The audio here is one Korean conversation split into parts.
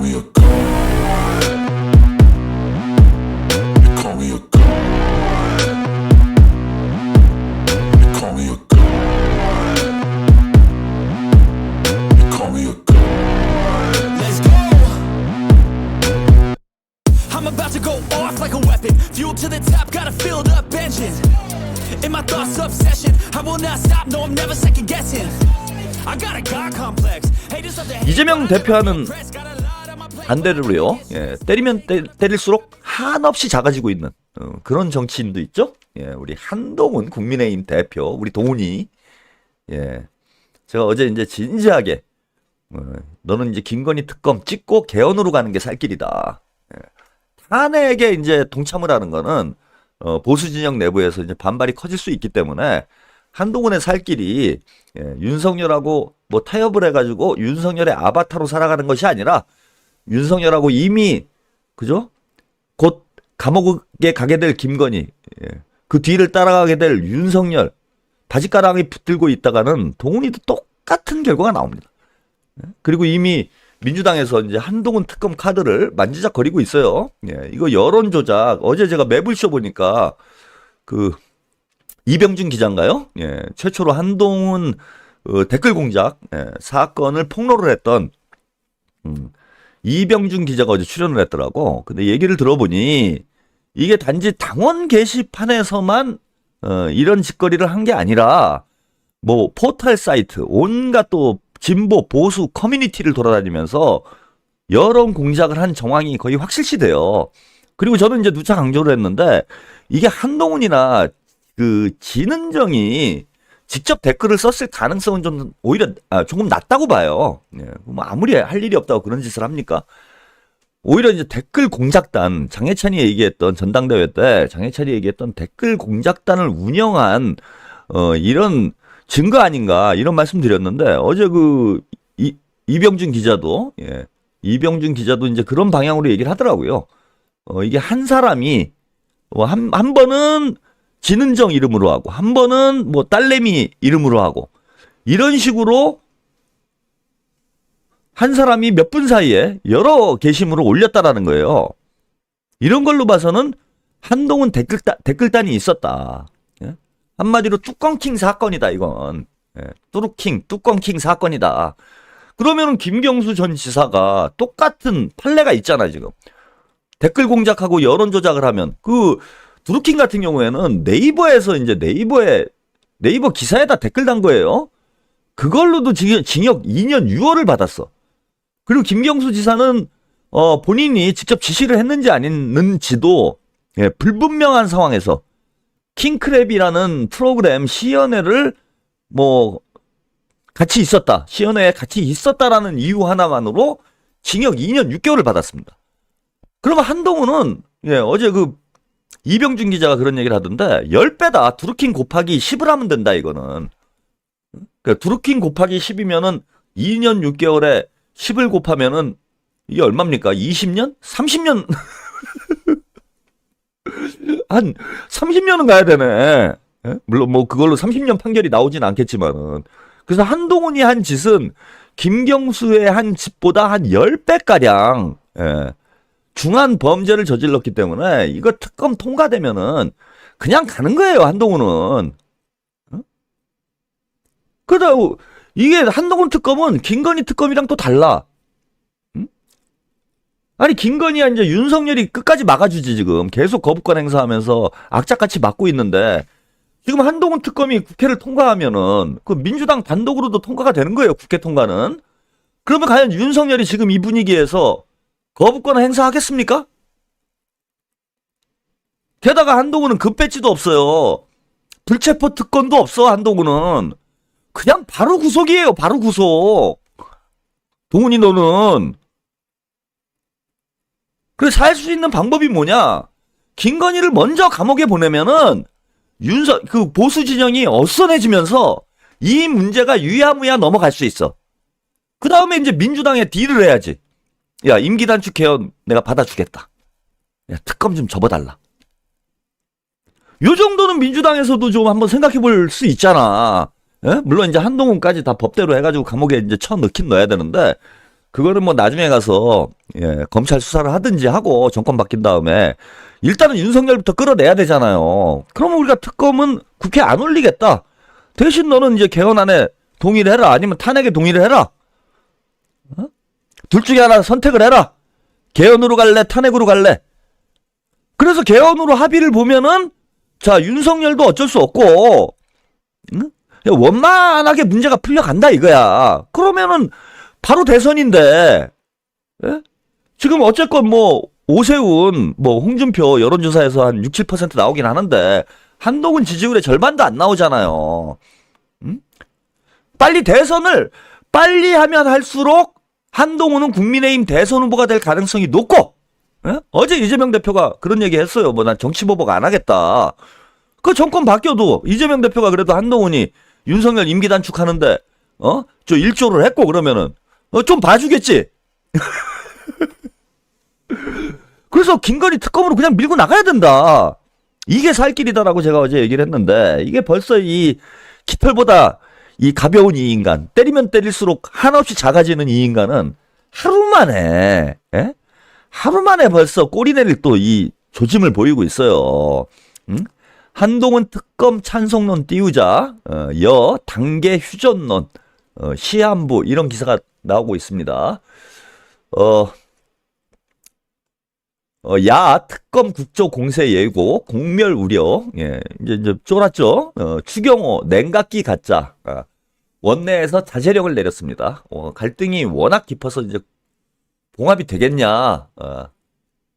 me a god. You call me a god. You call me a god. You call me a god. Let's go. I'm about to go off like a weapon. Fuel to the top, got a filled up engine. In my thoughts, obsession. I will not stop, no, I'm never second guessing. I got a God complex. Haters of the hate. 이재명 대표하는 반대로요. 예, 때리면 때릴수록 한없이 작아지고 있는 그런 정치인도 있죠. 예, 우리 한동훈 국민의힘 대표, 우리 동훈이. 예, 제가 어제 이제 진지하게 너는 이제 김건희 특검 찍고 개헌으로 가는 게 살 길이다. 예, 탄핵에 이제 동참을 하는 거는 보수 진영 내부에서 이제 반발이 커질 수 있기 때문에 한동훈의 살 길이 윤석열하고 뭐 타협을 해가지고 윤석열의 아바타로 살아가는 것이 아니라 윤석열하고 이미 그죠? 곧 감옥에 가게 될 김건희, 그 뒤를 따라가게 될 윤석열, 바지가랑이 붙들고 있다가는 동훈이도 똑같은 결과가 나옵니다. 그리고 이미 민주당에서 이제 한동훈 특검 카드를 만지작거리고 있어요. 이거 여론 조작. 어제 제가 매불쇼 보니까 그 이병준 기자인가요? 최초로 한동훈 댓글 공작 사건을 폭로를 했던 이병준 기자가 어제 출연을 했더라고. 근데 얘기를 들어보니 이게 단지 당원 게시판에서만 이런 짓거리를 한 게 아니라 뭐 포털 사이트 온갖 또 진보 보수 커뮤니티를 돌아다니면서 여론 공작을 한 정황이 거의 확실시돼요. 그리고 저는 이제 누차 강조를 했는데 이게 한동훈이나 그 진은정이 직접 댓글을 썼을 가능성은 좀 오히려 조금 낮다고 봐요. 뭐 아무리 할 일이 없다고 그런 짓을 합니까? 오히려 이제 댓글 공작단, 장해찬이 얘기했던 전당대회 때 장해찬이 얘기했던 댓글 공작단을 운영한 이런 증거 아닌가 이런 말씀 드렸는데 어제 그 이병준 기자도 이병준 기자도 이제 그런 방향으로 얘기를 하더라고요. 이게 한 사람이 한 번은 진은정 이름으로 하고 한 번은 뭐 딸내미 이름으로 하고 이런 식으로 한 사람이 몇 분 사이에 여러 게시물을 올렸다라는 거예요. 이런 걸로 봐서는 한동훈 댓글단이 있었다. 한마디로 뚜껑킹 사건이다 이건. 뚜껑킹 사건이다. 그러면은 김경수 전 지사가 똑같은 판례가 있잖아 지금. 댓글 공작하고 여론 조작을 하면 그 뚜루킹 같은 경우에는 네이버에서 이제 네이버 기사에다 댓글 단 거예요. 그걸로도 징역 2년 6월을 받았어. 그리고 김경수 지사는 본인이 직접 지시를 했는지 아닌지도 불분명한 상황에서 킹크랩이라는 프로그램 시연회를 뭐 같이 있었다. 시연회에 같이 있었다라는 이유 하나만으로 징역 2년 6개월을 받았습니다. 그러면 한동훈은 어제 그 이병준 기자가 그런 얘기를 하던데 10배다. 두루킹 곱하기 10을 하면 된다 이거는. 그러니까 두루킹 곱하기 10이면은 2년 6개월에 10을 곱하면은 이게 얼마입니까? 20년? 30년? 한 30년은 가야 되네. 물론 뭐 그걸로 30년 판결이 나오진 않겠지만은. 그래서 한동훈이 한 짓은 김경수의 한 짓보다 한 10배가량 중한 범죄를 저질렀기 때문에 이거 특검 통과되면은 그냥 가는 거예요, 한동훈은. 그러다 이게 한동훈 특검은 김건희 특검이랑 또 달라. 아니 김건희야 이제 윤석열이 끝까지 막아주지 지금 계속 거부권 행사하면서 악착같이 막고 있는데 지금 한동훈 특검이 국회를 통과하면은 그 민주당 단독으로도 통과가 되는 거예요. 국회 통과는. 그러면 과연 윤석열이 지금 이 분위기에서 거부권 행사하겠습니까? 게다가 한동훈은 급배지도 없어요. 불체포 특권도 없어. 한동훈은 그냥 바로 구속이에요. 바로 구속. 동훈이 너는 그래서 살 수 있는 방법이 뭐냐? 김건희를 먼저 감옥에 보내면은 그 보수 진영이 어수선해지면서 이 문제가 유야무야 넘어갈 수 있어. 그 다음에 이제 민주당에 딜을 해야지. 야, 임기 단축 개헌 내가 받아주겠다. 야, 특검 좀 접어달라. 요 정도는 민주당에서도 좀 한번 생각해 볼 수 있잖아. 물론 이제 한동훈까지 다 법대로 해가지고 감옥에 이제 넣긴 넣어야 되는데 그거는 뭐 나중에 가서 검찰 수사를 하든지 하고 정권 바뀐 다음에 일단은 윤석열부터 끌어내야 되잖아요. 그러면 우리가 특검은 국회에 안 올리겠다. 대신 너는 이제 개헌안에 동의를 해라. 아니면 탄핵에 동의를 해라. 둘 중에 하나 선택을 해라. 개헌으로 갈래? 탄핵으로 갈래? 그래서 개헌으로 합의를 보면은 자 윤석열도 어쩔 수 없고 원만하게 문제가 풀려간다 이거야. 그러면은 바로 대선인데 지금 어쨌건 뭐 오세훈 뭐 홍준표 여론조사에서 한 6, 7% 나오긴 하는데 한동훈 지지율의 절반도 안 나오잖아요. 빨리 대선을 빨리 하면 할수록 한동훈은 국민의힘 대선 후보가 될 가능성이 높고 어제 이재명 대표가 그런 얘기 했어요. 뭐 난 정치 보복 안 하겠다. 그 정권 바뀌어도 이재명 대표가 그래도 한동훈이 윤석열 임기 단축하는데 저 일조를 했고 그러면은 좀 봐주겠지. 그래서 김건희 특검으로 그냥 밀고 나가야 된다. 이게 살 길이다라고 제가 어제 얘기를 했는데 이게 벌써 이 깃털보다 이 가벼운 이 인간 때리면 때릴수록 한없이 작아지는 이 인간은 하루 만에 벌써 꼬리 내릴 또 이 조짐을 보이고 있어요. 한동훈 특검 찬성론 띄우자 여 단계 휴전론 시한부 이런 기사가 나오고 있습니다. 야 특검 국조 공세 예고 공멸 우려 이제 쫄았죠. 추경호 냉각기 가짜 원내에서 자제령을 내렸습니다. 갈등이 워낙 깊어서 이제 봉합이 되겠냐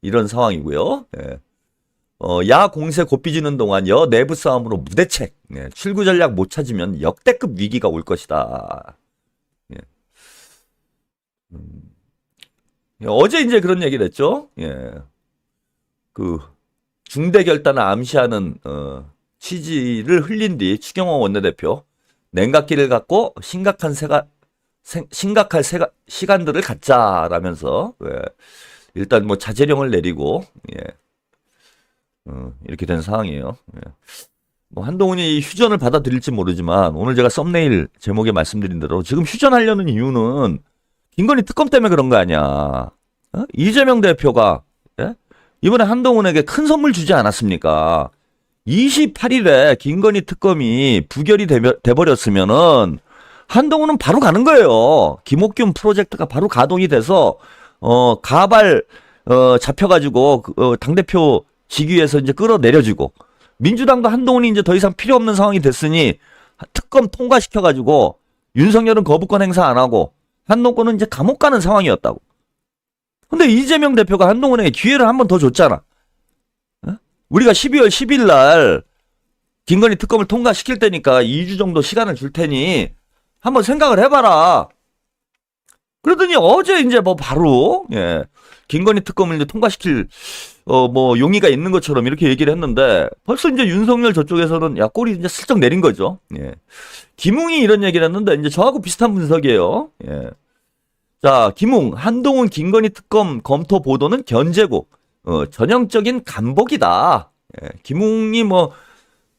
이런 상황이고요. 야 공세 고삐지는 동안 여 내부 싸움으로 무대책 출구 전략 못 찾으면 역대급 위기가 올 것이다. 어제 이제 그런 얘기를 했죠. 그 중대 결단을 암시하는 취지를 흘린 뒤 추경호 원내대표 냉각기를 갖고 심각할 시간들을 갖자라면서 일단 뭐 자제령을 내리고 이렇게 된 상황이에요. 뭐 한동훈이 휴전을 받아들일지 모르지만 오늘 제가 썸네일 제목에 말씀드린 대로 지금 휴전하려는 이유는 김건희 특검 때문에 그런 거 아니야. 이재명 대표가 이번에 한동훈에게 큰 선물 주지 않았습니까? 28일에 김건희 특검이 부결이 돼버렸으면은 한동훈은 바로 가는 거예요. 김옥균 프로젝트가 바로 가동이 돼서 가발 잡혀가지고 당대표 직위에서 이제 끌어내려지고 민주당도 한동훈이 이제 더 이상 필요 없는 상황이 됐으니 특검 통과시켜가지고 윤석열은 거부권 행사 안 하고 한동훈은 이제 감옥 가는 상황이었다고. 근데 이재명 대표가 한동훈에게 기회를 한 번 더 줬잖아. 우리가 12월 10일 날 김건희 특검을 통과시킬 테니까 2주 정도 시간을 줄 테니 한번 생각을 해봐라. 그러더니 어제 이제 뭐 바로 김건희 특검을 이제 통과시킬 뭐 용의가 있는 것처럼 이렇게 얘기를 했는데 벌써 이제 윤석열 저쪽에서는 야 꼬리 이제 슬쩍 내린 거죠. 김웅이 이런 얘기를 했는데 이제 저하고 비슷한 분석이에요. 자, 김웅 한동훈 김건희 특검 검토 보도는 견제고 전형적인 간복이다. 김웅이 뭐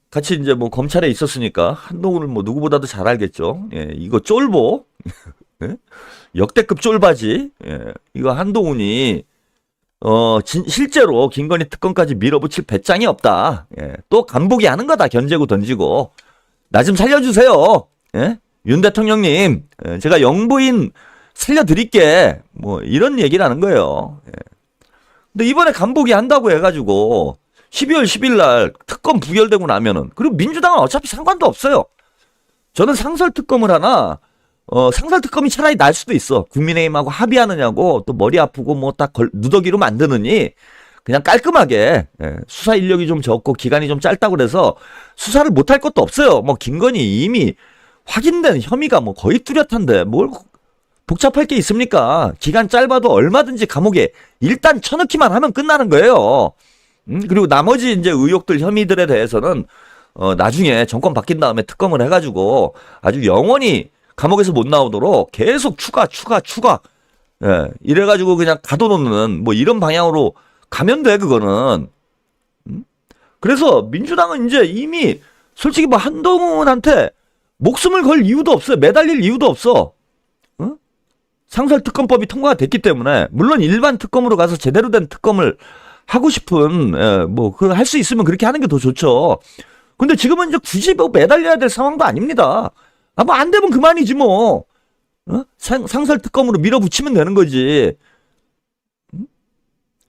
같이 이제 뭐 검찰에 있었으니까 한동훈을 뭐 누구보다도 잘 알겠죠. 이거 쫄보 역대급 쫄바지. 이거 한동훈이 실제로 김건희 특검까지 밀어붙일 배짱이 없다. 또 간복이 하는 거다. 견제고 던지고 나 좀 살려주세요. 윤 대통령님, 제가 영부인 살려드릴게. 뭐 이런 얘기를 하는 거예요. 근데 이번에 간복이 한다고 해가지고 12월 10일 날 특검 부결되고 나면은 그리고 민주당은 어차피 상관도 없어요. 저는 상설특검을 하나 상설특검이 차라리 날 수도 있어. 국민의힘하고 합의하느냐고 또 머리 아프고 뭐 딱 누더기로 만드느니 그냥 깔끔하게 수사 인력이 좀 적고 기간이 좀 짧다고 그래서 수사를 못할 것도 없어요. 뭐 김건희 이미 확인된 혐의가 뭐 거의 뚜렷한데 뭘 복잡할 게 있습니까? 기간 짧아도 얼마든지 감옥에 일단 쳐넣기만 하면 끝나는 거예요. 그리고 나머지 이제 의혹들 혐의들에 대해서는 나중에 정권 바뀐 다음에 특검을 해가지고 아주 영원히 감옥에서 못 나오도록 계속 추가 이래가지고 그냥 가둬놓는 뭐 이런 방향으로 가면 돼. 그거는 그래서 민주당은 이제 이미 솔직히 뭐 한동훈한테 목숨을 걸 이유도 없어요. 매달릴 이유도 없어. 상설특검법이 통과가 됐기 때문에 물론 일반 특검으로 가서 제대로 된 특검을 하고 싶은 할 수 있으면 그렇게 하는 게 더 좋죠. 근데 지금은 이제 굳이 뭐 매달려야 될 상황도 아닙니다. 뭐 안 되면 그만이지 뭐. 상설특검으로 밀어붙이면 되는 거지.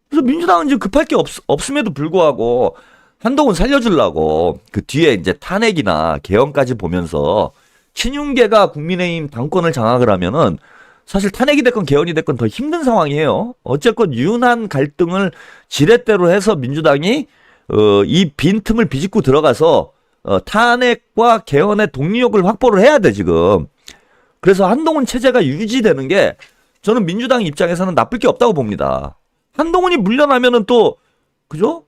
그래서 민주당은 이제 급할 게 없음에도 불구하고 한동훈 살려주려고 그 뒤에 이제 탄핵이나 개헌까지 보면서 친윤계가 국민의힘 당권을 장악을 하면은 사실 탄핵이 됐건 개헌이 됐건 더 힘든 상황이에요. 어쨌건 유난 갈등을 지렛대로 해서 민주당이 이 빈틈을 비집고 들어가서 탄핵과 개헌의 동력을 확보를 해야 돼 지금. 그래서 한동훈 체제가 유지되는 게 저는 민주당 입장에서는 나쁠 게 없다고 봅니다. 한동훈이 물러나면은 또 그죠?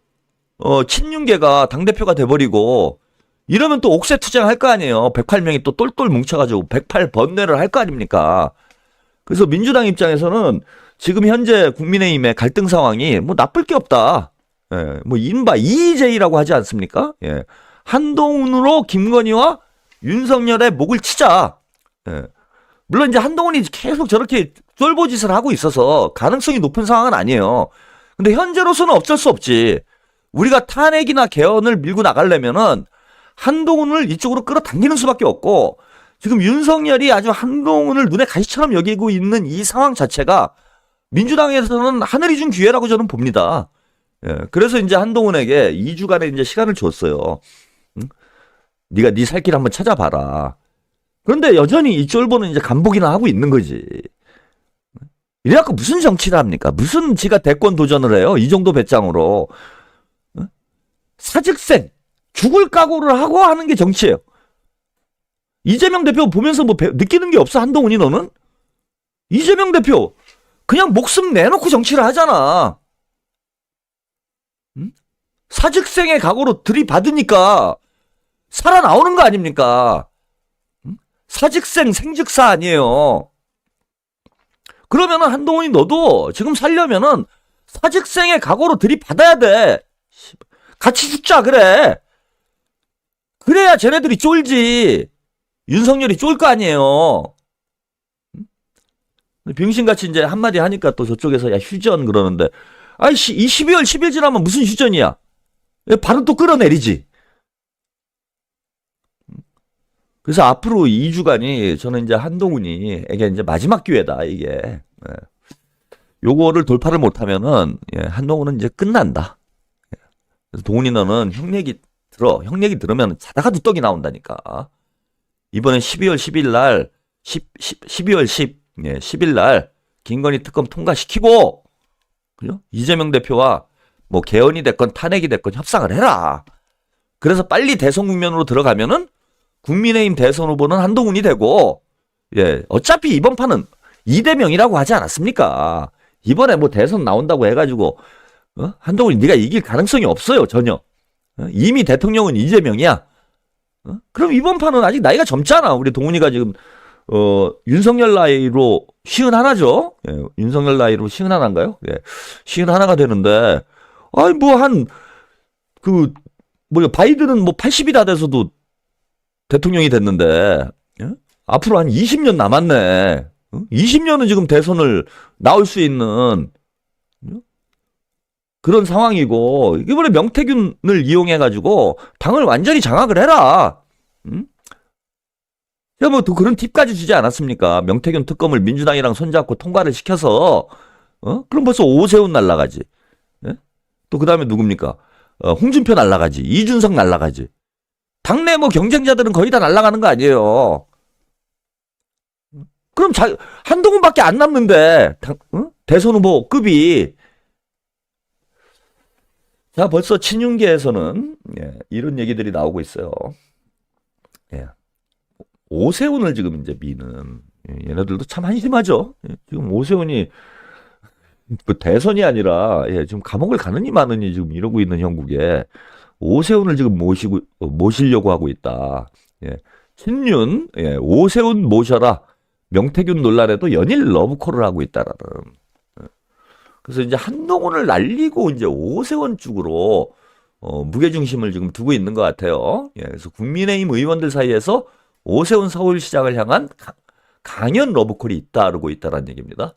친윤계가 당대표가 돼버리고 이러면 또 옥새 투쟁할 거 아니에요. 108명이 또 똘똘 뭉쳐가지고 108 번뇌를 할 거 아닙니까? 그래서 민주당 입장에서는 지금 현재 국민의힘의 갈등 상황이 뭐 나쁠 게 없다. 예, 뭐 이른바 EJ라고 하지 않습니까? 예. 한동훈으로 김건희와 윤석열의 목을 치자. 예. 물론 이제 한동훈이 계속 저렇게 쫄보짓을 하고 있어서 가능성이 높은 상황은 아니에요. 근데 현재로서는 어쩔 수 없지. 우리가 탄핵이나 개헌을 밀고 나가려면은 한동훈을 이쪽으로 끌어당기는 수밖에 없고 지금 윤석열이 아주 한동훈을 눈에 가시처럼 여기고 있는 이 상황 자체가 민주당에서는 하늘이 준 기회라고 저는 봅니다. 예, 그래서 이제 한동훈에게 2주간의 이제 시간을 줬어요. 응? 네가 네 살 길 한번 찾아봐라. 그런데 여전히 이 쫄보는 이제 간보기나 하고 있는 거지. 이래갖고 무슨 정치를 합니까? 무슨 지가 대권 도전을 해요? 이 정도 배짱으로. 사직생, 죽을 각오를 하고 하는 게 정치예요. 이재명 대표 보면서 뭐 느끼는 게 없어? 한동훈이 너는? 이재명 대표 그냥 목숨 내놓고 정치를 하잖아. 응? 사직생의 각오로 들이받으니까 살아나오는 거 아닙니까? 응? 사직생 생즉사 아니에요. 그러면은 한동훈이 너도 지금 살려면은 사직생의 각오로 들이받아야 돼. 같이 죽자 그래. 그래야 쟤네들이 쫄지. 윤석열이 쫄 거 아니에요. 병신같이 이제 한마디 하니까 또 저쪽에서 야 휴전 그러는데 아이씨 이 12월 10일 지나면 무슨 휴전이야. 바로 또 끌어내리지. 그래서 앞으로 2주간이 저는 이제 한동훈이에게 이제 마지막 기회다 이게. 요거를 돌파를 못하면은 한동훈은 이제 끝난다. 그래서 동훈이 너는 형 얘기 들으면 자다가도 떡이 나온다니까. 이번엔 12월 10일 날 12월 10일 날 김건희 특검 통과시키고 그죠? 이재명 대표와 뭐 개헌이 됐건 탄핵이 됐건 협상을 해라. 그래서 빨리 대선 국면으로 들어가면은 국민의힘 대선 후보는 한동훈이 되고 어차피 이번 판은 이대명이라고 하지 않았습니까? 이번에 뭐 대선 나온다고 해가지고 한동훈이 네가 이길 가능성이 없어요 전혀. 이미 대통령은 이재명이야. 그럼 이번 판은 아직 나이가 젊잖아. 우리 동훈이가 지금 윤석열 나이로 51죠. 윤석열 나이로 51인가요? 51가 되는데 아니 뭐 한 바이든은 뭐 80이 다 돼서도 대통령이 됐는데 앞으로 한 20년 남았네. 20년은 지금 대선을 나올 수 있는 그런 상황이고 이번에 명태균을 이용해가지고 당을 완전히 장악을 해라. 응? 제가 뭐 또 그런 팁까지 주지 않았습니까? 명태균 특검을 민주당이랑 손잡고 통과를 시켜서 그럼 벌써 오세훈 날라가지. 또 그 다음에 누굽니까? 홍준표 날라가지. 이준석 날라가지. 당내 뭐 경쟁자들은 거의 다 날라가는 거 아니에요. 그럼 한동훈밖에 안 남는데 대선 후보 급이. 자, 벌써 친윤계에서는 이런 얘기들이 나오고 있어요. 오세훈을 지금 이제 미는 얘네들도 참 한심하죠. 지금 오세훈이 뭐 대선이 아니라 지금 감옥을 가느니 마느니 지금 이러고 있는 형국에 오세훈을 지금 모시려고 하고 있다. 친윤 오세훈 모셔라. 명태균 논란에도 연일 러브콜을 하고 있다라는. 그래서 이제 한동훈을 날리고 이제 오세훈 쪽으로 무게중심을 지금 두고 있는 것 같아요. 그래서 국민의힘 의원들 사이에서 오세훈 서울시장을 향한 강연 러브콜이 잇따르고 있다는 얘기입니다.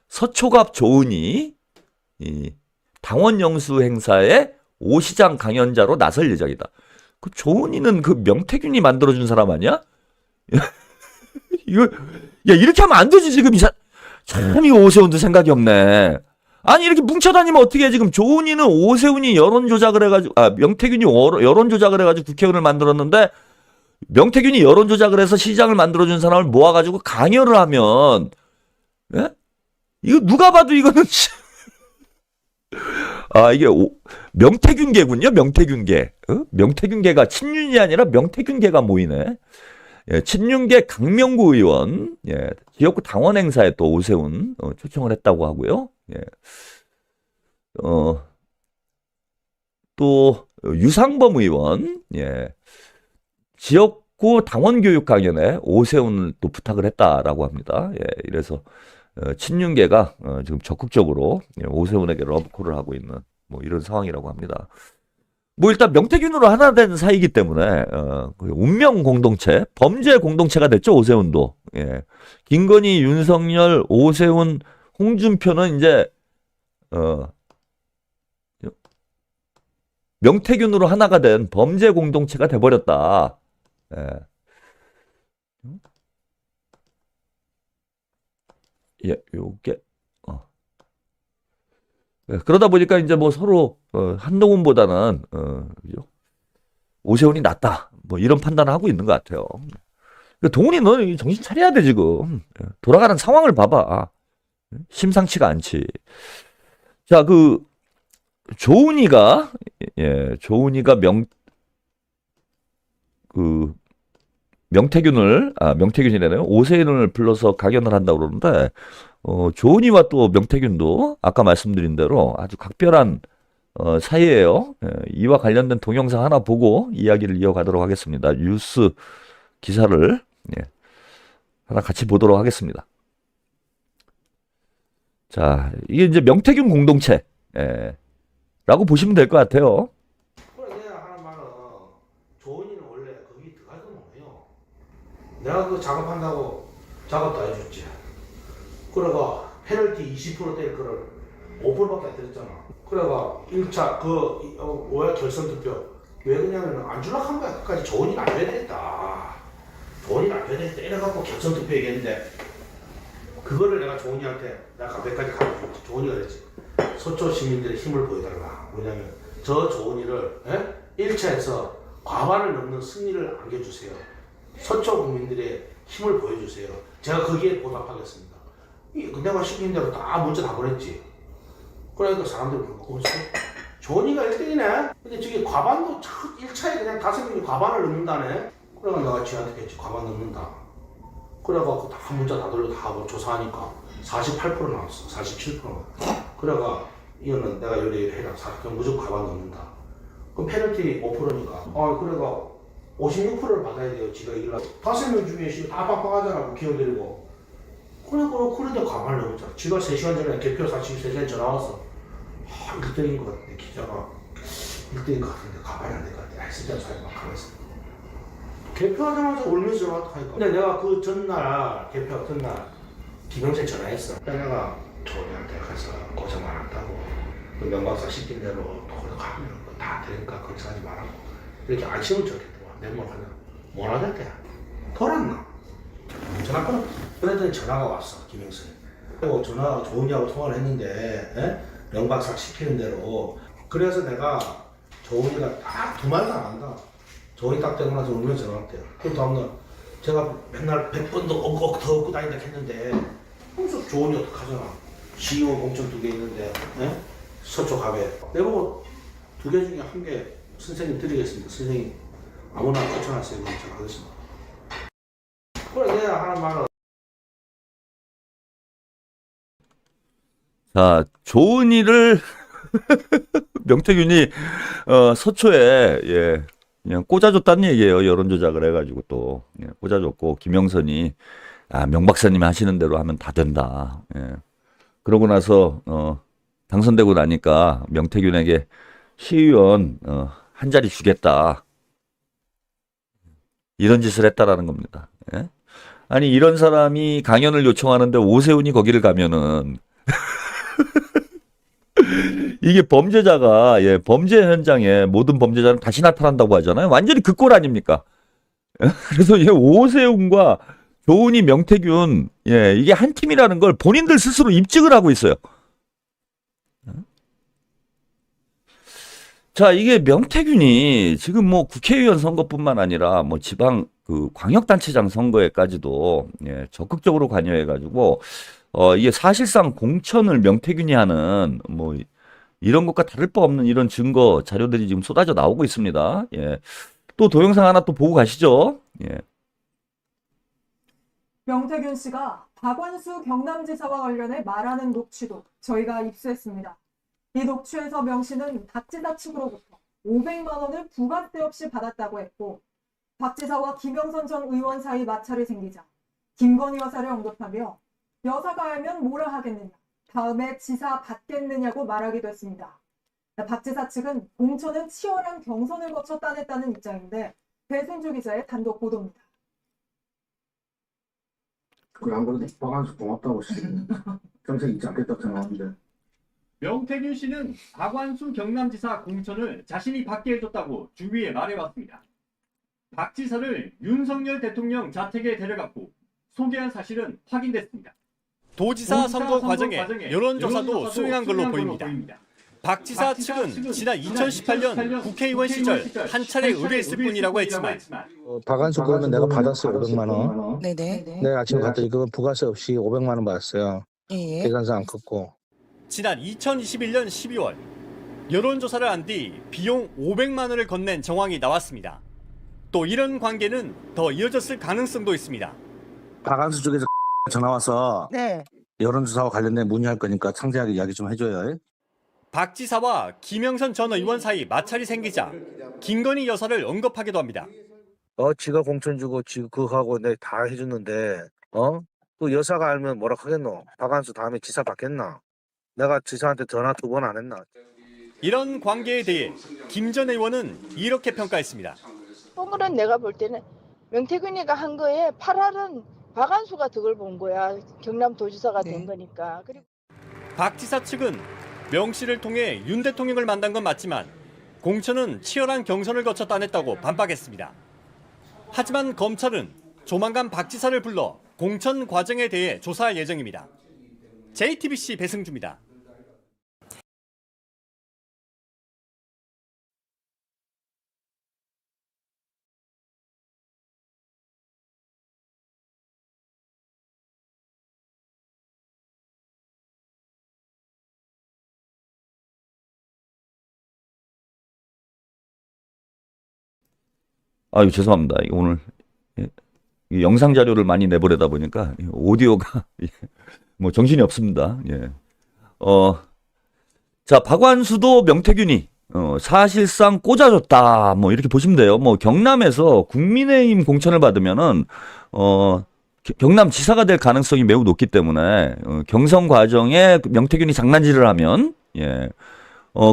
서초갑 조은희 이 당원 영수 행사에 오 시장 강연자로 나설 예정이다. 그 조은희는 그 명태균이 만들어준 사람 아니야? 이거 야 이렇게 하면 안 되지 지금 참 이거 오세훈도 생각이 없네. 아니 이렇게 뭉쳐다니면 어떻게 해. 지금 조은희는 오세훈이 여론 조작을 해가지고 명태균이 여론 조작을 해가지고 국회의원을 만들었는데 명태균이 여론 조작을 해서 시장을 만들어준 사람을 모아가지고 강연을 하면 예? 이거 누가 봐도 이거는 이게 명태균계군요. 명태균계. 명태균계가 친윤이 아니라 명태균계가 모이네. 예, 친윤계 강명구 의원 지역구 당원 행사에 또 오세훈 초청을 했다고 하고요. 예. 또 유상범 의원 지역구 당원 교육 강연에 오세훈을 또 부탁을 했다라고 합니다. 예, 이래서 친윤계가 지금 적극적으로 오세훈에게 러브콜을 하고 있는 뭐 이런 상황이라고 합니다. 뭐 일단 명태균으로 하나 된 사이기 때문에 운명 공동체, 범죄 공동체가 됐죠. 오세훈도. 예. 김건희, 윤석열, 오세훈, 홍준표는 이제 명태균으로 하나가 된 범죄 공동체가 돼버렸다. 예. 예, 요게 그러다 보니까 이제 뭐 서로 한동훈보다는 오세훈이 낫다. 뭐 이런 판단을 하고 있는 것 같아요. 동훈이 너 정신 차려야 돼 지금. 돌아가는 상황을 봐봐. 심상치가 않지. 자, 조은이가 명태균이래요. 오세훈을 불러서 강연을 한다고 그러는데, 조은이와 또 명태균도 아까 말씀드린 대로 아주 각별한 사이예요. 이와 관련된 동영상 하나 보고 이야기를 이어가도록 하겠습니다. 뉴스 기사를 하나 같이 보도록 하겠습니다. 자, 이게 이제 명태균 공동체 라고 보시면 될 것 같아요. 내가 하는 말은 조은이는 원래 거기 들어가도 못해요. 내가 그 작업한다고 작업도 해줬지. 그래가 페널티 20% 될 거를 5%밖에 안 들었잖아. 그래가 1차 왜 결선 투표 왜 그러냐면 안 줄락 한 거야. 끝까지 조은이는 안 줘야 되겠다. 조은이는 안 줘야 되겠다. 이래갖고 결선 투표 얘기했는데 그거를 내가 조은이한테 내가 몇 가지 가르쳐줬지. 조은이가 그랬지. 서초 시민들의 힘을 보여달라. 뭐냐면 저 조은이를 1차에서 과반을 넘는 승리를 안겨주세요. 서초 국민들의 힘을 보여주세요. 제가 거기에 보답하겠습니다. 내가 시킨 대로 다 문자 다 보냈지. 그러니까 사람들이 조은이가 1등이네. 근데 저기 과반도 1차에 그냥 5명이 과반을 넘는다네. 그래서 내가 지한테 했지. 과반 넘는다. 그래갖고 다 문자 다 돌려 다 하고 조사하니까 48% 나왔어. 47%. 그래가 이거는 내가 요리해라. 그럼 무조건 과반 넘는다. 그럼 페널티 5%니까. 그래가 56%를 받아야 돼요. 지가 이기려고. 5명 중에 다 빡빡하잖아. 국회의원 데리고. 그런데 과반을 넘었잖아. 지가 3시간 전에 개표 43시간 전화 왔어. 1등인 것 같은데 기자가 1등인 것 같은데 가만히 안 될 것 같아. 진짜 잘 막 하면서 개표하자마자 울면서 전화 왔다니까. 근데 내가 그 전날 개표 전날 김영철 전화했어. 내가 조은이한테 가서 고생 많았다고 그 명박사 시킨 대로 거기 가면 다 되니까 걱정하지 말라고 이렇게 안심을 줬겠더만. 내 말 하냐 뭘 하던데 돌았나 전화 끊어. 그랬더니 전화가 왔어. 김영철이. 그리고 조은이하고 통화를 했는데 명박사 시키는 대로. 그래서 내가 조은이가 딱 두 마디도 안 한다. 조은이 딱 되고 나서 울면서 전화 왔대요. 그 다음날 제가 맨날 100번도 억 더 얻고 다닌다 했는데 무슨 조은이 어떡하잖아. CEO 공천 2개 있는데 서초 갑에 내보고 2개 중에 1개 선생님 드리겠습니다. 선생님 아무나 추천하세요. 제가 하겠습니다. 그래 내가 하는 말은 자, 조은이를 명태균이 서초에 그냥 꽂아줬다는 얘기예요. 여론 조작을 해가지고 또 꽂아줬고 김영선이 명 박사님이 하시는 대로 하면 다 된다. 그러고 나서 당선되고 나니까 명태균에게 시의원 한 자리 주겠다. 이런 짓을 했다라는 겁니다. 아니 이런 사람이 강연을 요청하는데 오세훈이 거기를 가면은 이게 범죄자가 범죄 현장에 모든 범죄자는 다시 나타난다고 하잖아요. 완전히 그 꼴 아닙니까? 그래서 오세훈과 조은희, 명태균 이게 한 팀이라는 걸 본인들 스스로 입증을 하고 있어요. 자, 이게 명태균이 지금 뭐 국회의원 선거뿐만 아니라 뭐 지방 그 광역단체장 선거에까지도 적극적으로 관여해가지고 이게 사실상 공천을 명태균이 하는 뭐 이런 것과 다를 바 없는 이런 증거 자료들이 지금 쏟아져 나오고 있습니다. 또 동영상 하나 또 보고 가시죠. 명태균 씨가 박완수 경남지사와 관련해 말하는 녹취도 저희가 입수했습니다. 이 녹취에서 명 씨는 박 지사 측으로부터 500만 원을 부가세 없이 받았다고 했고, 박 지사와 김영선 전 의원 사이 마찰이 생기자 김건희 여사를 언급하며 여사가 알면 뭐라 하겠느냐, 다음에 지사 받겠느냐고 말하기도 했습니다. 박 지사 측은 공천은 치열한 경선을 거쳐 따냈다는 입장인데, 배승주 기자의 단독 보도입니다. 그래 안 그래도 박완수 고맙다고 정책 잊지 않겠다고 생각하는데. 명태균 씨는 박완수 경남지사 공천을 자신이 받게 해줬다고 주위에 말해왔습니다. 박 지사를 윤석열 대통령 자택에 데려갔고 소개한 사실은 확인됐습니다. 도지사 선거 과정에 여론조사도 수행한 걸로 보입니다. 박 지사 측은 지난 2018년 국회의원 시절 한 차례 의뢰했을 뿐이라고 했지만 박완수 그거는 내가 받았어요. 500만 원. 네네. 내가 아침에 갔더니 그건 부가세 없이 500만 원 받았어요. 예. 계산서 안 컸고. 지난 2021년 12월 여론조사를 한 뒤 비용 500만 원을 건넨 정황이 나왔습니다. 또 이런 관계는 더 이어졌을 가능성도 있습니다. 박완수 쪽에서 전화 와서 네. 여론조사와 관련된 문의할 거니까 상세하게 이야기 좀 해줘요. 박 지사와 김영선 전 의원 사이 마찰이 생기자 김건희 여사를 언급하기도 합니다. 지가 공천 주고 그거하고 내가 다 해줬는데 그 여사가 알면 뭐라 하겠노? 박완수 다음에 지사 받겠나? 내가 지사한테 전화 2번 안 했나? 이런 관계에 대해 김 전 의원은 이렇게 평가했습니다. 뽕은 내가 볼 때는 명태균이가 한 거에 8할은 박완수가 덕을 본 거야. 경남도지사가 된 거니까. 그리고 박 지사 측은 명 씨를 통해 윤 대통령을 만난 건 맞지만 공천은 치열한 경선을 거쳐 따냈다고 반박했습니다. 하지만 검찰은 조만간 박 지사를 불러 공천 과정에 대해 조사할 예정입니다. JTBC 배승주입니다. 아유, 죄송합니다. 이거 오늘 이 영상 자료를 많이 내보내다 보니까 오디오가 뭐 정신이 없습니다. 자, 박완수도 명태균이 사실상 꽂아줬다. 뭐 이렇게 보시면 돼요. 뭐 경남에서 국민의힘 공천을 받으면은 경남지사가 될 가능성이 매우 높기 때문에 경선 과정에 명태균이 장난질을 하면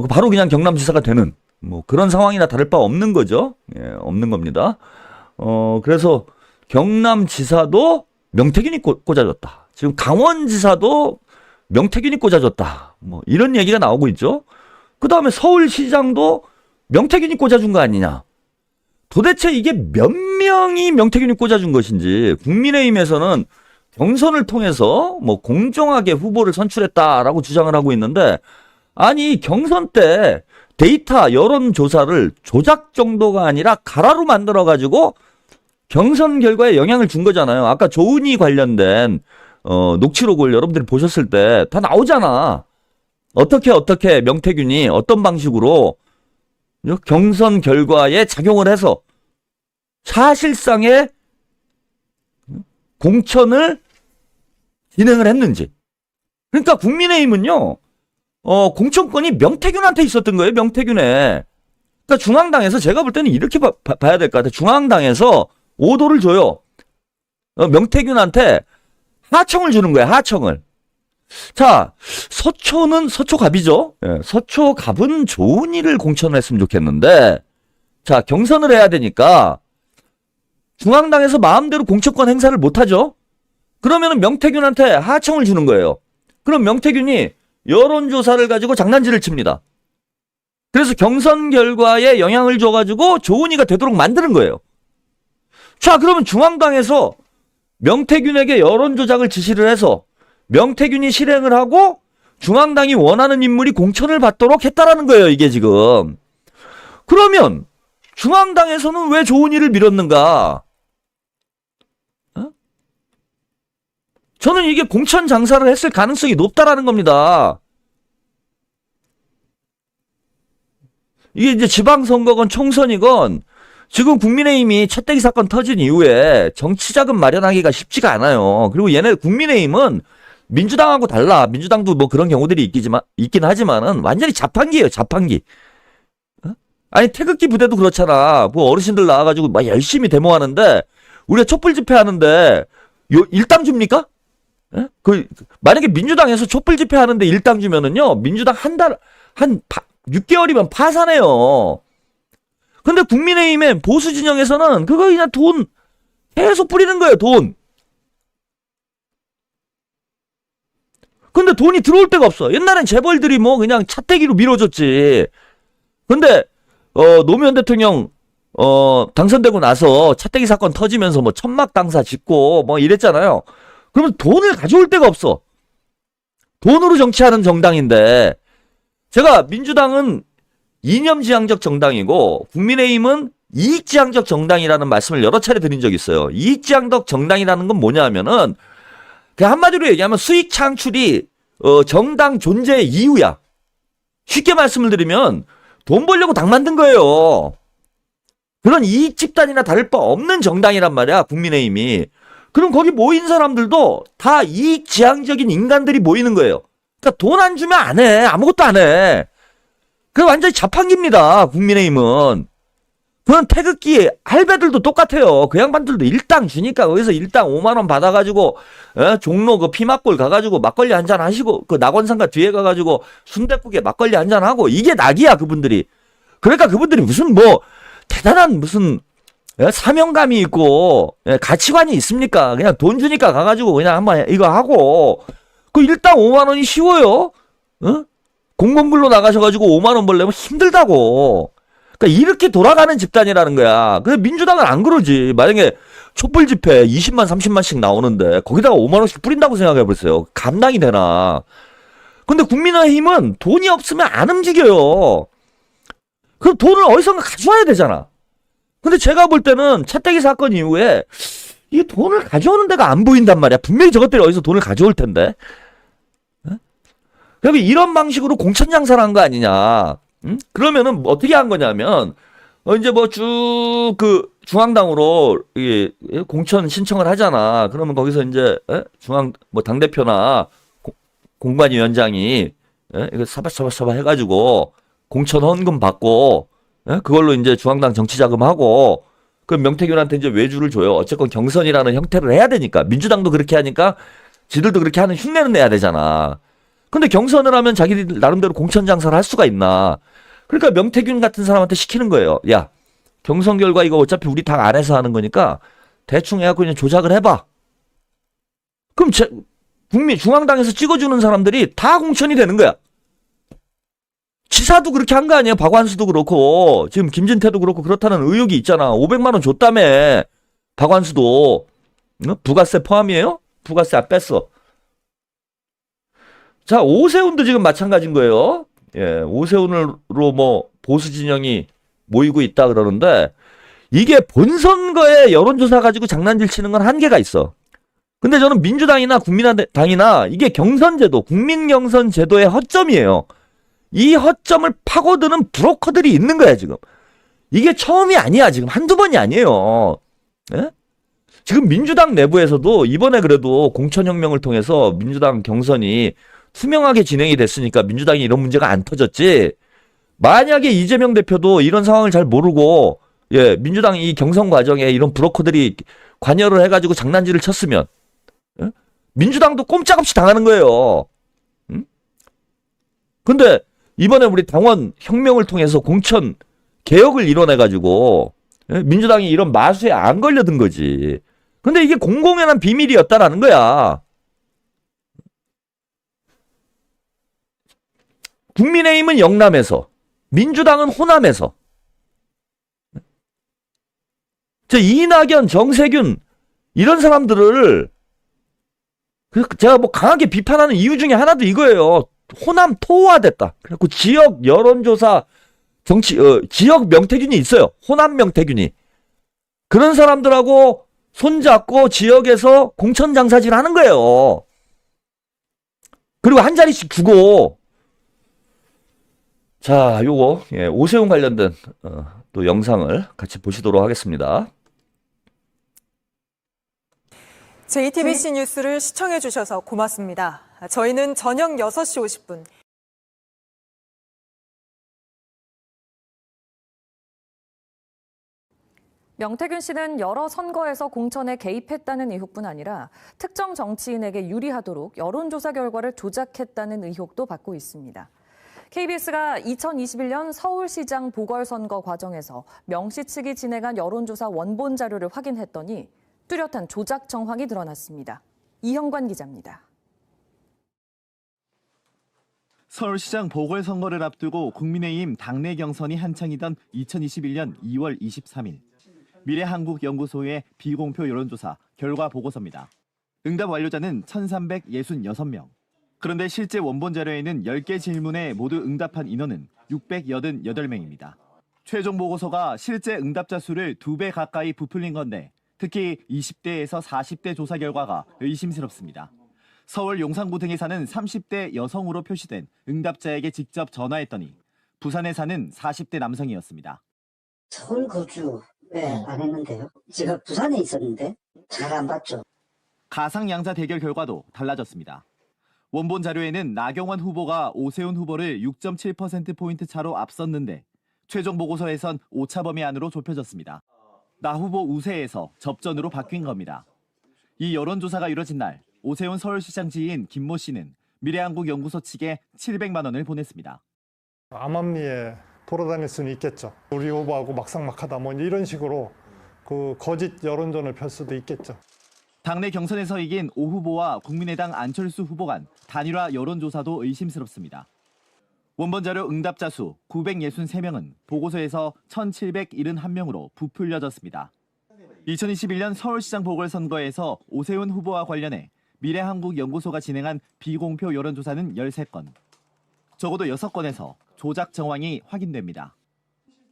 바로 그냥 경남지사가 되는 뭐 그런 상황이나 다를 바 없는 거죠. 없는 겁니다. 그래서 경남지사도 명태균이 꽂아줬다. 지금 강원지사도 명태균이 꽂아줬다. 뭐 이런 얘기가 나오고 있죠. 그 다음에 서울시장도 명태균이 꽂아준 거 아니냐. 도대체 이게 몇 명이 명태균이 꽂아준 것인지 국민의힘에서는 경선을 통해서 뭐 공정하게 후보를 선출했다라고 주장을 하고 있는데, 아니 경선 때 데이터 여론조사를 조작 정도가 아니라 가라로 만들어가지고 경선 결과에 영향을 준 거잖아요. 아까 조은희 관련된 녹취록을 여러분들이 보셨을 때 다 나오잖아. 어떻게 명태균이 어떤 방식으로 경선 결과에 작용을 해서 사실상의 공천을 진행을 했는지. 그러니까 국민의힘은요, 공천권이 명태균한테 있었던 거예요. 명태균에. 그러니까 중앙당에서 제가 볼 때는 이렇게 봐야 될 것 같아요. 중앙당에서 오도를 줘요. 명태균한테 하청을 주는 거예요. 하청을. 자, 서초갑이죠. 서초갑은 좋은 일을 공천을 했으면 좋겠는데, 자, 경선을 해야 되니까 중앙당에서 마음대로 공천권 행사를 못하죠. 그러면은 명태균한테 하청을 주는 거예요. 그럼 명태균이 여론조사를 가지고 장난질을 칩니다. 그래서 경선 결과에 영향을 줘가지고 조은희가 되도록 만드는 거예요. 자, 그러면 중앙당에서 명태균에게 여론조작을 지시를 해서 명태균이 실행을 하고 중앙당이 원하는 인물이 공천을 받도록 했다라는 거예요, 이게 지금. 그러면 중앙당에서는 왜 조은희를 밀었는가? 저는 이게 공천 장사를 했을 가능성이 높다라는 겁니다. 이게 이제 지방선거건 총선이건 지금 국민의힘이 차떼기 사건 터진 이후에 정치자금 마련하기가 쉽지가 않아요. 그리고 얘네 국민의힘은 민주당하고 달라. 민주당도 뭐 그런 경우들이 있긴 하지만은 완전히 자판기예요, 자판기. 아니 태극기 부대도 그렇잖아. 뭐 어르신들 나와가지고 막 열심히 데모하는데 우리가 촛불 집회하는데 일당 줍니까? 만약에 민주당에서 촛불 집회하는데 일당 주면은요, 민주당 한 6개월이면 파산해요. 근데 국민의힘의 보수 진영에서는 그거 그냥 돈 계속 뿌리는 거예요, 돈. 근데 돈이 들어올 데가 없어. 옛날엔 재벌들이 뭐 그냥 차떼기로 밀어줬지. 근데 노무현 대통령 당선되고 나서 차떼기 사건 터지면서 뭐 천막 당사 짓고 뭐 이랬잖아요. 그러면 돈을 가져올 데가 없어. 돈으로 정치하는 정당인데, 제가 민주당은 이념지향적 정당이고 국민의힘은 이익지향적 정당이라는 말씀을 여러 차례 드린 적이 있어요. 이익지향적 정당이라는 건 뭐냐 하면은 그냥 한마디로 얘기하면 수익 창출이 정당 존재의 이유야. 쉽게 말씀을 드리면 돈 벌려고 당 만든 거예요. 그런 이익 집단이나 다를 바 없는 정당이란 말이야, 국민의힘이. 그럼 거기 모인 사람들도 다 이익지향적인 인간들이 모이는 거예요. 그러니까 돈 안 주면 안 해. 아무것도 안 해. 그게 완전히 자판기입니다, 국민의힘은. 그건 태극기 할배들도 똑같아요. 그 양반들도 일당 주니까 거기서 일당 5만 원 받아가지고 종로 그 피막골 가가지고 막걸리 한잔 하시고 그 낙원상가 뒤에 가가지고 순댓국에 막걸리 한잔 하고 이게 낙이야, 그분들이. 그러니까 그분들이 무슨 뭐 대단한 무슨 사명감이 있고 가치관이 있습니까? 그냥 돈 주니까 가가지고 그냥 한번 이거 하고 그 일당 5만 원이 쉬워요? 공무원글로 나가셔가지고 5만 원 벌려면 힘들다고. 그러니까 이렇게 돌아가는 집단이라는 거야. 근데 민주당은 안 그러지. 만약에 촛불 집회 20만 30만씩 나오는데 거기다가 5만 원씩 뿌린다고 생각해보세요. 감당이 되나. 근데 국민의힘은 돈이 없으면 안 움직여요. 그럼 돈을 어디선가 가져와야 되잖아. 근데 제가 볼 때는 차떼기 사건 이후에 이 돈을 가져오는 데가 안 보인단 말이야. 분명히 저것들이 어디서 돈을 가져올 텐데. 그러면 이런 방식으로 공천 장사를 한 거 아니냐. 그러면은 어떻게 한 거냐면 이제 뭐 쭉 그 중앙당으로 이게 공천 신청을 하잖아. 그러면 거기서 이제 중앙 뭐 당대표나 공관위원장이 이거 사바사바사바 해가지고 공천 헌금 받고 그걸로 이제 중앙당 정치자금하고 그 명태균한테 이제 외주를 줘요. 어쨌건 경선이라는 형태를 해야 되니까. 민주당도 그렇게 하니까 지들도 그렇게 하는 흉내는 내야 되잖아. 근데 경선을 하면 자기들 나름대로 공천 장사를 할 수가 있나. 그러니까 명태균 같은 사람한테 시키는 거예요. 야, 경선 결과 이거 어차피 우리 당 안에서 하는 거니까 대충 해갖고 그냥 조작을 해봐. 그럼 중앙당에서 찍어주는 사람들이 다 공천이 되는 거야. 지사도 그렇게 한 거 아니에요? 박완수도 그렇고 지금 김진태도 그렇고 그렇다는 의혹이 있잖아. 500만 원 줬다며. 박완수도. 부가세 포함이에요? 부가세 안 뺐어. 자, 오세훈도 지금 마찬가지인 거예요. 예, 오세훈으로 뭐 보수 진영이 모이고 있다 그러는데 이게 본선거에 여론조사 가지고 장난질 치는 건 한계가 있어. 근데 저는 민주당이나 국민당이나 이게 경선제도, 국민경선제도의 허점이에요. 이 허점을 파고드는 브로커들이 있는 거야, 지금. 이게 처음이 아니야, 지금. 한두 번이 아니에요. 예? 지금 민주당 내부에서도 이번에 그래도 공천혁명을 통해서 민주당 경선이 투명하게 진행이 됐으니까 민주당이 이런 문제가 안 터졌지. 만약에 이재명 대표도 이런 상황을 잘 모르고, 예, 민주당 이 경선 과정에 이런 브로커들이 관여를 해가지고 장난질을 쳤으면, 예? 민주당도 꼼짝없이 당하는 거예요. 응? 근데 이번에 우리 당원 혁명을 통해서 공천 개혁을 이뤄내가지고, 예? 민주당이 이런 마수에 안 걸려든 거지. 근데 이게 공공연한 비밀이었다라는 거야. 국민의힘은 영남에서, 민주당은 호남에서. 이낙연, 정세균 이런 사람들을 제가 뭐 강하게 비판하는 이유 중에 하나도 이거예요. 호남 토호화됐다. 그래갖고 지역 여론조사 지역 명태균이 있어요. 호남 명태균이. 그런 사람들하고 손잡고 지역에서 공천장사질 하는 거예요. 그리고 한 자리씩 주고. 자, 요거 오세훈 관련된 또 영상을 같이 보시도록 하겠습니다. JTBC 뉴스를 시청해 주셔서 고맙습니다. 저희는 저녁 6시 50분 명태균 씨는 여러 선거에서 공천에 개입했다는 의혹뿐 아니라 특정 정치인에게 유리하도록 여론조사 결과를 조작했다는 의혹도 받고 있습니다. KBS가 2021년 서울시장 보궐선거 과정에서 명 씨 측이 진행한 여론조사 원본 자료를 확인했더니 뚜렷한 조작 정황이 드러났습니다. 이형관 기자입니다. 서울시장 보궐선거를 앞두고 국민의힘 당내 경선이 한창이던 2021년 2월 23일. 미래한국연구소의 비공표 여론조사 결과 보고서입니다. 응답 완료자는 1,366명. 그런데 실제 원본 자료에는 10개 질문에 모두 응답한 인원은 688명입니다. 최종 보고서가 실제 응답자 수를 2배 가까이 부풀린 건데 특히 20대에서 40대 조사 결과가 의심스럽습니다. 서울 용산구 등에 사는 30대 여성으로 표시된 응답자에게 직접 전화했더니 부산에 사는 40대 남성이었습니다. 서울 거주 안 했는데요. 제가 부산에 있었는데 잘 안 받죠. 가상 양자 대결 결과도 달라졌습니다. 원본 자료에는 나경원 후보가 오세훈 후보를 6.7%포인트 차로 앞섰는데 최종 보고서에선 오차 범위 안으로 좁혀졌습니다. 나 후보 우세에서 접전으로 바뀐 겁니다. 이 여론조사가 이뤄진 날 오세훈 서울시장 지인 김모 씨는 미래한국연구소 측에 700만 원을 보냈습니다. 암암리에 돌아다닐 수는 있겠죠. 우리 후보하고 막상막하다 뭐 이런 식으로 그 거짓 여론전을 펼 수도 있겠죠. 당내 경선에서 이긴 오 후보와 국민의당 안철수 후보 간 단일화 여론조사도 의심스럽습니다. 원본 자료 응답자 수 963명은 보고서에서 1,771명으로 부풀려졌습니다. 2021년 서울시장 보궐선거에서 오세훈 후보와 관련해 미래한국연구소가 진행한 비공표 여론조사는 13건. 적어도 6건에서 조작 정황이 확인됩니다.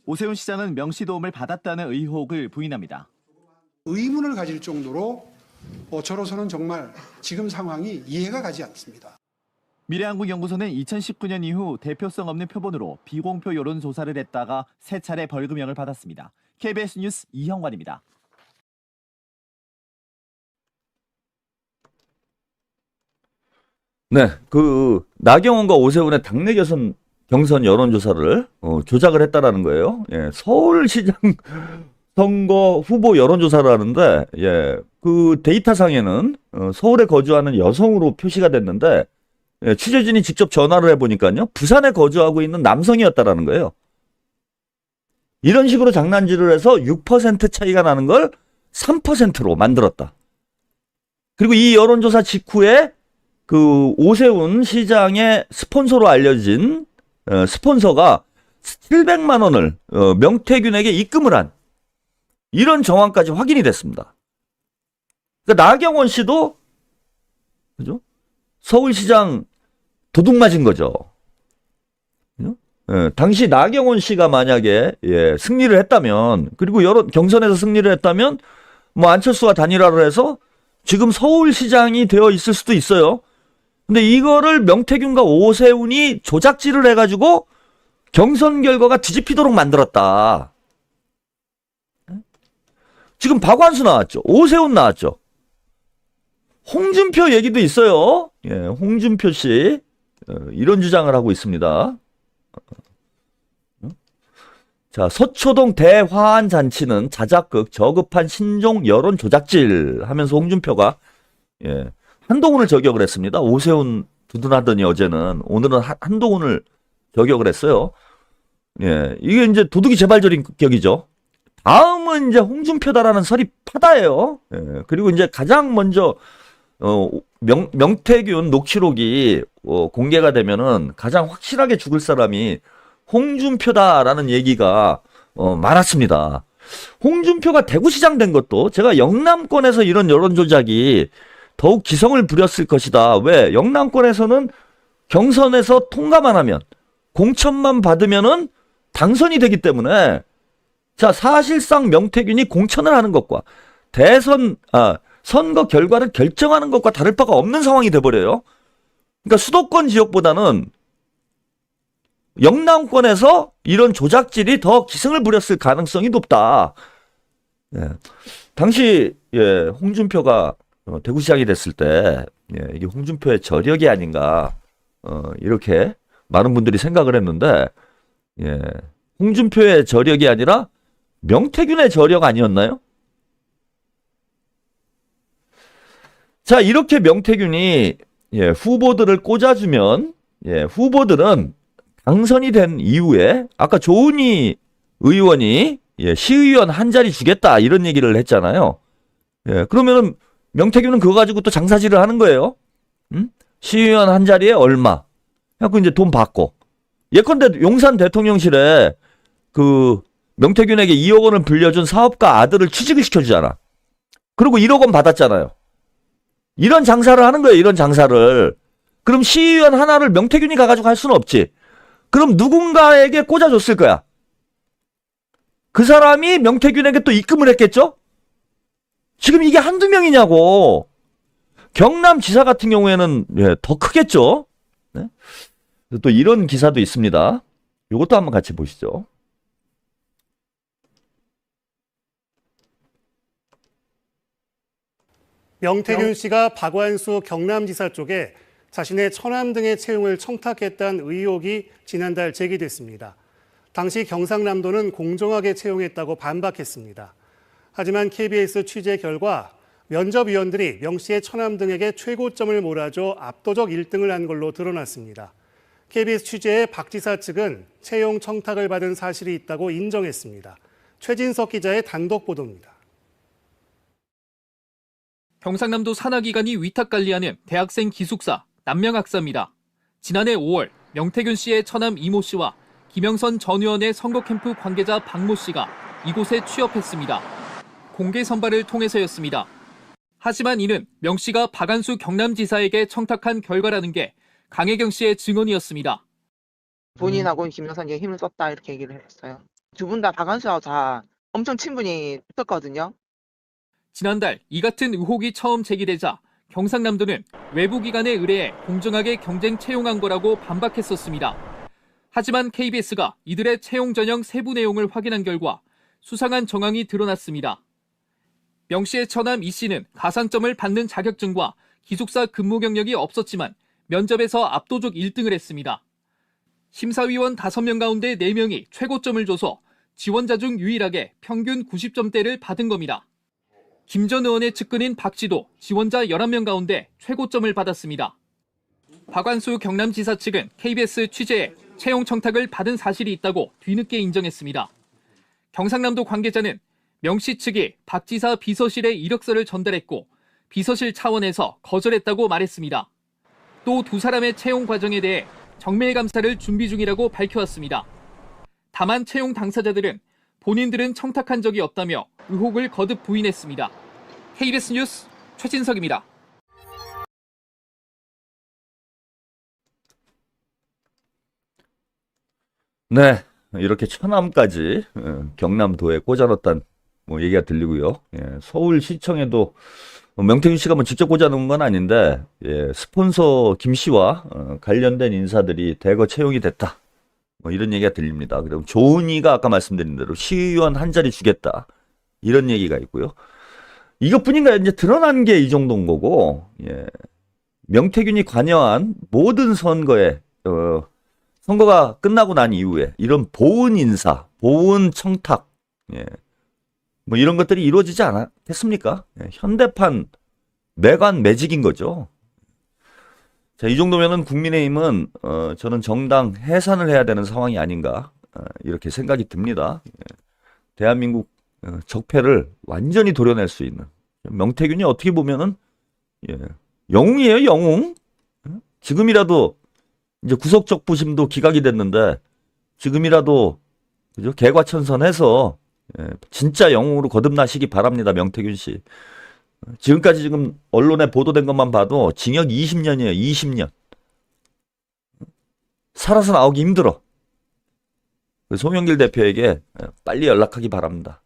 오세훈 시장은 명시 도움을 받았다는 의혹을 부인합니다. 의문을 가질 정도로 저로서는 정말 지금 상황이 이해가 가지 않습니다. 미래한국연구소는 2019년 이후 대표성 없는 표본으로 비공표 여론조사를 했다가 3차례 벌금형을 받았습니다. KBS 뉴스 이형관입니다. 네, 나경원과 오세훈의 당내 경선 여론조사를 조작을 했다라는 거예요. 예, 서울시장 선거 후보 여론조사를 하는데, 그 데이터상에는 서울에 거주하는 여성으로 표시가 됐는데, 취재진이 직접 전화를 해보니까요, 부산에 거주하고 있는 남성이었다라는 거예요. 이런 식으로 장난질을 해서 6% 차이가 나는 걸 3%로 만들었다. 그리고 이 여론조사 직후에 그 오세훈 시장의 스폰서로 알려진 스폰서가 700만 원을 명태균에게 입금을 한 이런 정황까지 확인이 됐습니다. 그러니까 나경원 씨도 그죠? 서울시장 도둑 맞은 거죠. 당시 나경원 씨가 만약에 승리를 했다면, 그리고 경선에서 승리를 했다면 뭐 안철수와 단일화를 해서 지금 서울시장이 되어 있을 수도 있어요. 근데 이거를 명태균과 오세훈이 조작질을 해가지고 경선 결과가 뒤집히도록 만들었다. 지금 박완수 나왔죠. 오세훈 나왔죠. 홍준표 얘기도 있어요. 홍준표 씨 이런 주장을 하고 있습니다. 자, 서초동 대화한 잔치는 자작극 저급한 신종 여론 조작질 하면서 홍준표가 한동훈을 저격을 했습니다. 오세훈 두둔하더니 어제는, 오늘은 한동훈을 저격을 했어요. 이게 이제 도둑이 재발적인 격이죠. 다음은 이제 홍준표다라는 설이 파다예요. 예, 그리고 이제 가장 먼저 명태균 녹취록이 공개가 되면은 가장 확실하게 죽을 사람이 홍준표다라는 얘기가 많았습니다. 홍준표가 대구시장 된 것도 제가 영남권에서 이런 여론 조작이 더욱 기성을 부렸을 것이다. 왜? 영남권에서는 경선에서 통과만 하면 공천만 받으면은 당선이 되기 때문에 자, 사실상 명태균이 공천을 하는 것과 선거 결과를 결정하는 것과 다를 바가 없는 상황이 돼버려요. 그러니까 수도권 지역보다는 영남권에서 이런 조작질이 더 기승을 부렸을 가능성이 높다. 예. 당시 홍준표가 대구시장이 됐을 때 이게 홍준표의 저력이 아닌가 이렇게 많은 분들이 생각을 했는데 홍준표의 저력이 아니라 명태균의 저력 아니었나요? 자, 이렇게 명태균이 후보들을 꽂아주면 후보들은 당선이 된 이후에 아까 조은희 의원이 시의원 한 자리 주겠다 이런 얘기를 했잖아요. 그러면은 명태균은 그거 가지고 또 장사질을 하는 거예요. 시의원 한 자리에 얼마? 그래갖고 이제 돈 받고. 예컨대 용산 대통령실에 그 명태균에게 2억 원을 빌려준 사업가 아들을 취직을 시켜주잖아. 그리고 1억 원 받았잖아요. 이런 장사를 하는 거예요. 이런 장사를. 그럼 시의원 하나를 명태균이 가가지고 할 수는 없지. 그럼 누군가에게 꽂아줬을 거야. 그 사람이 명태균에게 또 입금을 했겠죠? 지금 이게 한두 명이냐고. 경남지사 같은 경우에는 더 크겠죠. 네? 또 이런 기사도 있습니다. 이것도 한번 같이 보시죠. 명태균 씨가 박완수 경남지사 쪽에 자신의 처남 등의 채용을 청탁했다는 의혹이 지난달 제기됐습니다. 당시 경상남도는 공정하게 채용했다고 반박했습니다. 하지만 KBS 취재 결과 면접위원들이 명 씨의 처남 등에게 최고점을 몰아줘 압도적 1등을 한 걸로 드러났습니다. KBS 취재에 박 지사 측은 채용 청탁을 받은 사실이 있다고 인정했습니다. 최진석 기자의 단독 보도입니다. 경상남도 산하기관이 위탁관리하는 대학생 기숙사 남명학사입니다. 지난해 5월 명태균 씨의 처남 이모 씨와 김영선 전 의원의 선거캠프 관계자 박모 씨가 이곳에 취업했습니다. 공개 선발을 통해서였습니다. 하지만 이는 명 씨가 박완수 경남지사에게 청탁한 결과라는 게 강혜경 씨의 증언이었습니다. 본인하고는 김영선이 힘을 썼다 이렇게 얘기를 했어요. 두 분 다 박완수하고 다 엄청 친분이 있었거든요. 지난달 이 같은 의혹이 처음 제기되자 경상남도는 외부 기관에 의뢰해 공정하게 경쟁 채용한 거라고 반박했었습니다. 하지만 KBS가 이들의 채용 전형 세부 내용을 확인한 결과 수상한 정황이 드러났습니다. 명 씨의 처남 이 씨는 가산점을 받는 자격증과 기숙사 근무 경력이 없었지만 면접에서 압도적 1등을 했습니다. 심사위원 5명 가운데 4명이 최고점을 줘서 지원자 중 유일하게 평균 90점대를 받은 겁니다. 김 전 의원의 측근인 박 씨도 지원자 11명 가운데 최고점을 받았습니다. 박완수 경남지사 측은 KBS 취재에 채용 청탁을 받은 사실이 있다고 뒤늦게 인정했습니다. 경상남도 관계자는 명 씨 측이 박 지사 비서실에 이력서를 전달했고 비서실 차원에서 거절했다고 말했습니다. 또 두 사람의 채용 과정에 대해 정밀 감사를 준비 중이라고 밝혀왔습니다. 다만 채용 당사자들은 본인들은 청탁한 적이 없다며 의혹을 거듭 부인했습니다. KBS 뉴스 최진석입니다. 네, 이렇게 처남까지 경남도에 꽂아놓았다는 얘기가 들리고요. 서울시청에도 명태균 씨가 직접 꽂아놓은 건 아닌데 스폰서 김 씨와 관련된 인사들이 대거 채용이 됐다. 이런 얘기가 들립니다. 그리고 조은희가 아까 말씀드린 대로 시의원 한 자리 주겠다. 이런 얘기가 있고요. 이것뿐인가요? 이제 드러난 게 이 정도인 거고, 명태균이 관여한 모든 선거에, 선거가 끝나고 난 이후에 이런 보은 인사, 보은 청탁, 이런 것들이 이루어지지 않았겠습니까? 현대판 매관 매직인 거죠. 자, 이 정도면은 국민의힘은 저는 정당 해산을 해야 되는 상황이 아닌가 이렇게 생각이 듭니다. 대한민국 적폐를 완전히 도려낼 수 있는 명태균이 어떻게 보면은 영웅이에요, 영웅. 지금이라도 이제 구속적 부심도 기각이 됐는데 지금이라도 그죠? 개과천선해서 진짜 영웅으로 거듭나시기 바랍니다, 명태균 씨. 지금까지 지금 언론에 보도된 것만 봐도 징역 20년이에요, 20년. 살아서 나오기 힘들어. 송영길 대표에게 빨리 연락하기 바랍니다.